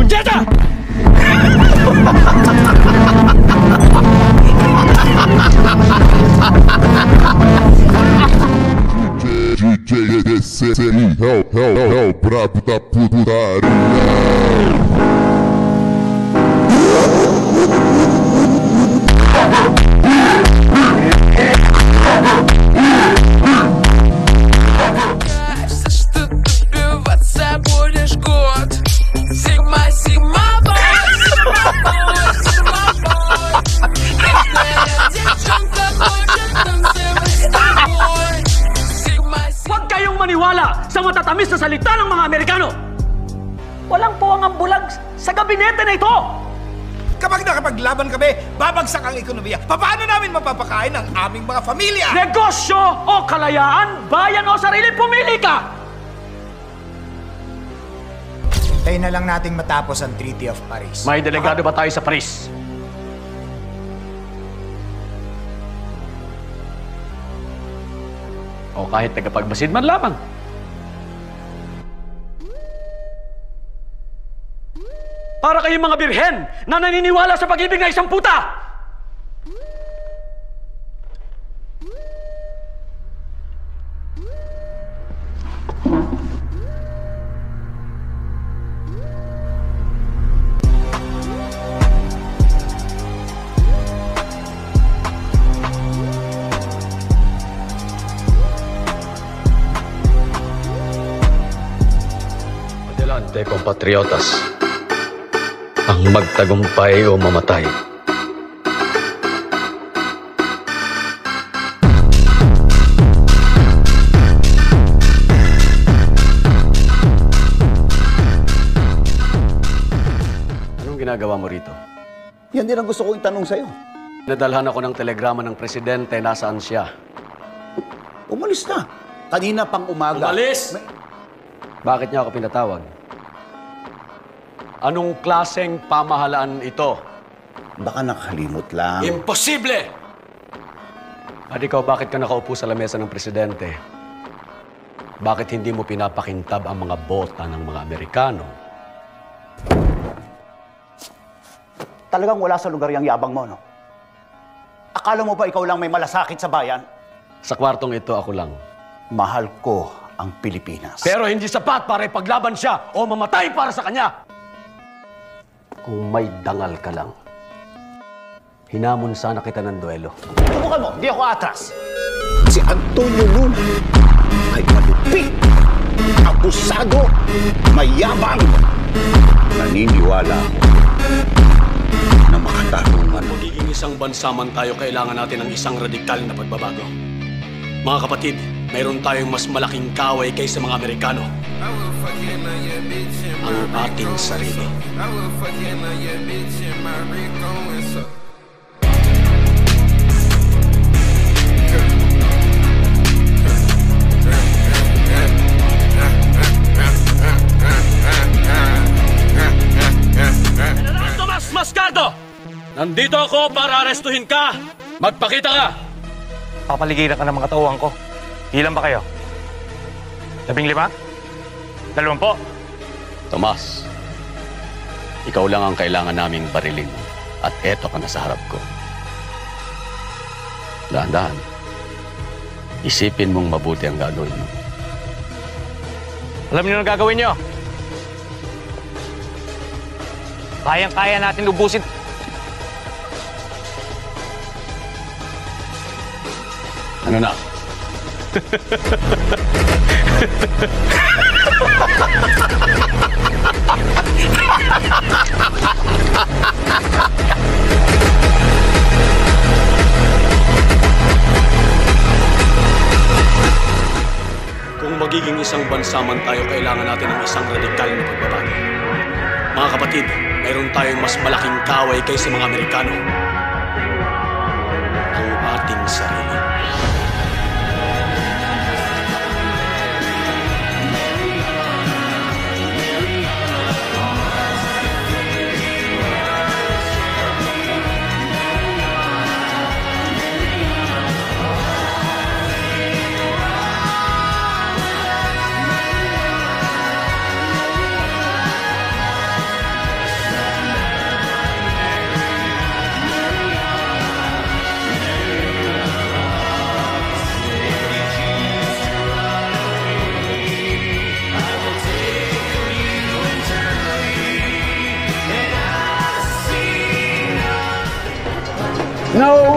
Punyeta! DJ DCI é o brabo da putaria. Maniwala sa matatamis na salita ng mga Amerikano. Walang puwang ang bulag sa gabinete na ito. Kapag nakapaglaban kami, babagsak ang ekonomiya. Paano namin mapapakain ang aming mga pamilya? Negosyo o kalayaan, bayan o sarili, pumili ka! Tayo na lang nating matapos ang Treaty of Paris. May delegado ba tayo sa Paris? O kahit tagapagbasid man lamang. Para kayong mga birhen na naniniwala sa pag-ibig na isang puta! Adelante, compatriotas. Ang magtagumpay o mamatay. Anong ginagawa mo rito? Yan din ang gusto kong itanong sa'yo. Nadalhan ako ng telegrama ng presidente. Nasaan siya? Umalis na. Kanina pang umaga. Umalis! Bakit niya ako pinatawag? Anong klaseng pamahalaan ito? Baka nakalimot lang. Imposible! At ikaw, bakit ka nakaupo sa lamesa ng presidente? Bakit hindi mo pinapakintab ang mga bota ng mga Amerikano? Talagang wala sa lugar yung yabang mo, no? Akala mo ba ikaw lang may malasakit sa bayan? Sa kwartong ito, ako lang. Mahal ko ang Pilipinas. Pero hindi sapat para ipaglaban siya o mamatay para sa kanya. Kung may dangal ka lang, hinamon sana kita ng duelo. Subukan mo, hindi ako atras. Si Antonio Luna ay malupit, abusado, mayabang. Naniniwala na makatarungan. Magiging isang bansa man tayo, kailangan natin ng isang radikal na pagbabago. Mga kapatid, mayroon tayong mas malaking kaway kaysa mga Amerikano. Ang ating sarili. General Tomas Mascardo! Nandito ako para arestuhin ka! Magpakita ka! Papaligiran ka ng mga tauhan ko. Ilan ba kayo? 15? 20? Tomas, ikaw lang ang kailangan naming barilin at eto ka na sa harap ko. Dahan-dahan, isipin mong mabuti ang gagawin mo. Alam niyo na gagawin niyo. Kayang-kaya natin ubusin. Ano na? Kung magiging isang bansa man tayo, kailangan natin ng isang radikal na pagbabago. Mga kapatid, mayroon tayong mas malaking kaway kaysa mga Amerikano. Ang ating sarili.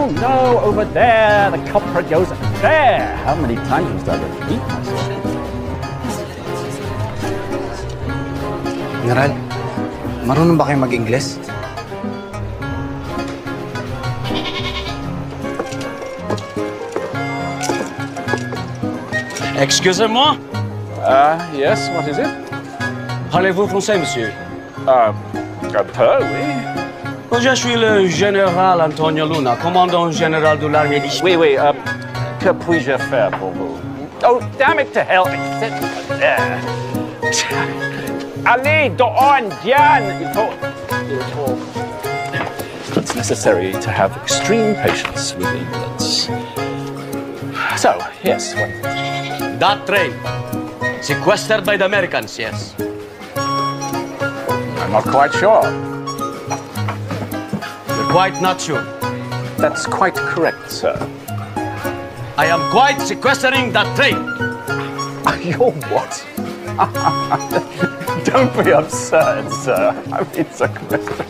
Oh no, over there, the culprit goes there. How many times must I repeat myself? General, marunong ba kayo mag-Ingles? Excusez-moi. Yes, what is it? Parlez-vous français, monsieur? Un peu, oui. Je suis le général Antonio Luna, commandant général de l'armée d'Islande. Oui, que puis-je faire pour vous? Oh, damn it to hell. Allez, doon, Diane. It's necessary to have extreme patience with invalids. So, yes, what? That train, sequestered by the Americans, yes. I'm not quite sure. You're quite not sure. That's quite correct, sir. I am quite sequestering that train. You're what? Don't be absurd, sir. I mean, sequester.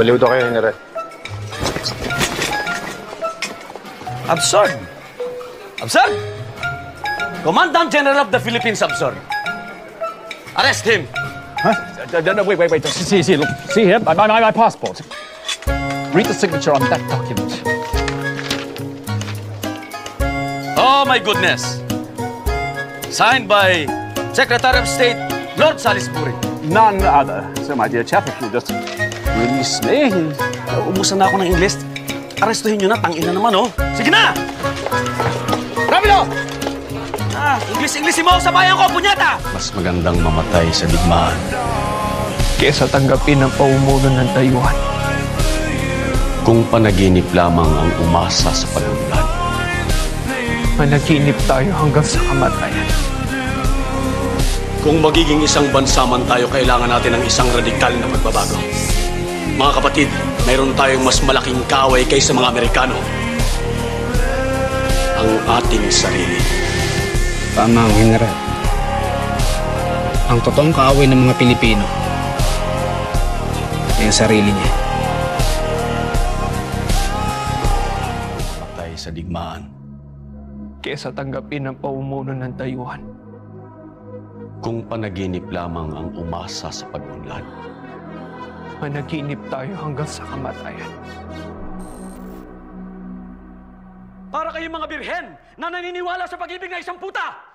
Baliw daw kayo, General. Absurd. Absurd? Commandant General of the Philippines, absurd. Arrest him. Huh? No, wait. See, look. See here, my passport. Read the signature on that document. Oh, my goodness. Signed by Secretary of State Lord Salisbury. None other. So, my dear chap, if you just release me. Umusan na ako ng English. Arestuhin nyo na, tangina naman, oh. Sige na! Ramilo! English mo sa bayan ko, punyata! Mas magandang mamatay sa digmaan. Kesa tanggapin ang paumuno ng Taiwan. Kung panaginip lamang ang umasa sa pag-unlad. Managinip tayo hanggang sa kamatayan. Kung magiging isang bansa man tayo, kailangan natin ng isang radikal na pagbabago. Mga kapatid, mayroon tayong mas malaking kaaway kaysa mga Amerikano. Ang ating sarili. Tama ang General. Ang totoong kaaway ng mga Pilipino ay ang sarili niya. Patay sa digmaan. Kesa tanggapin ang paumuno ng Taiwan. Kung panaginip lamang ang umasa sa pag-unlad. Managinip tayo hanggang sa kamatayan. Para kayong mga birhen na naniniwala sa pag-ibig ng isang puta!